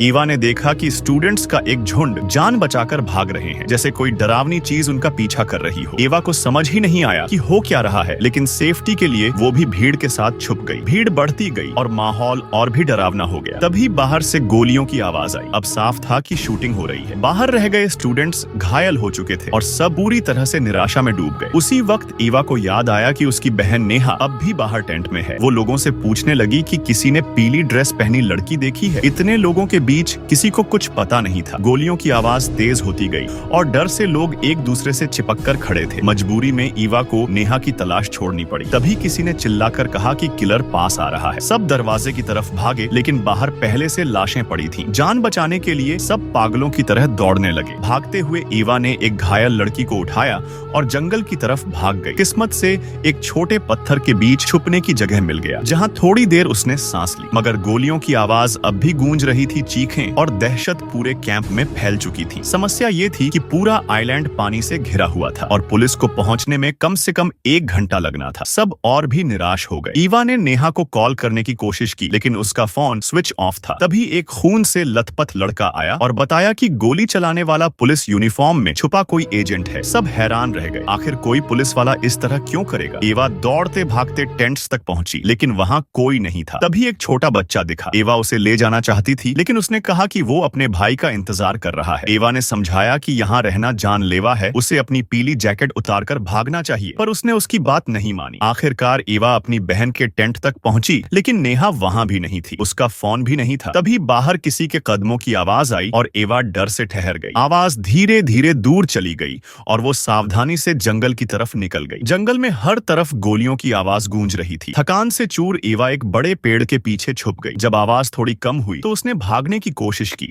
ईवा ने देखा कि स्टूडेंट्स का एक झुंड जान बचाकर भाग रहे हैं, जैसे कोई डरावनी चीज उनका पीछा कर रही हो। ईवा को समझ ही नहीं आया कि हो क्या रहा है, लेकिन सेफ्टी के लिए वो भी भीड़ के साथ छुप गई। भीड़ बढ़ती गई और माहौल और भी डरावना हो गया। तभी बाहर से गोलियों की आवाज आई। अब साफ था कि शूटिंग हो रही है। बाहर रह गए स्टूडेंट्स घायल हो चुके थे और सब पूरी तरह से निराशा में डूब गए। उसी वक्त ईवा को याद आया कि उसकी बहन नेहा अब भी बाहर टेंट में है। वो लोगों से पूछने लगी कि किसी ने पीली ड्रेस पहनी लड़की देखी है। इतने लोगों के बीच किसी को कुछ पता नहीं था। गोलियों की आवाज तेज होती गई और डर से लोग एक दूसरे से चिपक कर खड़े थे। मजबूरी में ईवा को नेहा की तलाश छोड़नी पड़ी। तभी किसी ने चिल्लाकर कहा कि किलर पास आ रहा है। सब दरवाजे की तरफ भागे, लेकिन बाहर पहले से लाशें पड़ी थीं। जान बचाने के लिए सब पागलों की तरह दौड़ने लगे। भागते हुए ईवा ने एक घायल लड़की को उठाया और जंगल की तरफ भाग गई। किस्मत से एक छोटे पत्थर के बीच छुपने की जगह मिल गया, जहां थोड़ी देर उसने सांस ली। मगर गोलियों की आवाज अब भी गूंज रही थी। चीखें और दहशत पूरे कैंप में फैल चुकी थी। समस्या ये थी कि पूरा आइलैंड पानी से घिरा हुआ था और पुलिस को पहुंचने में कम से कम 1 घंटा लगना था। सब और भी निराश हो गए। ईवा ने नेहा को कॉल करने की कोशिश की, लेकिन उसका फोन स्विच ऑफ था। तभी एक खून से लथपथ लड़का आया और बताया कि गोली चलाने वाला पुलिस यूनिफॉर्म में छुपा कोई एजेंट है। सब हैरान रह गए। आखिर कोई पुलिस वाला इस तरह क्यों करेगा? ईवा दौड़ते भागते टेंट्स तक पहुंची, लेकिन वहां कोई नहीं था। तभी एक छोटा बच्चा दिखा। ईवा उसे ले जाना चाहती थी, लेकिन उसने कहा कि वो अपने भाई का इंतजार कर रहा है। ईवा ने समझाया कि यहाँ रहना जानलेवा है, उसे अपनी पीली जैकेट उतारकर भागना चाहिए, पर उसने उसकी बात नहीं मानी। आखिरकार ईवा अपनी बहन के टेंट तक पहुंची, लेकिन नेहा वहां भी नहीं थी। उसका फोन भी नहीं था। तभी बाहर किसी के कदमों की आवाज आई और ईवा डर से ठहर गई। आवाज धीरे धीरे दूर चली गई और वो सावधानी से जंगल की तरफ निकल गई। जंगल में हर तरफ गोलियों की आवाज गूंज रही थी। थकान से चूर ईवा एक बड़े पेड़ के पीछे छुप गई। जब आवाज थोड़ी कम हुई तो उसने भागने की कोशिश की।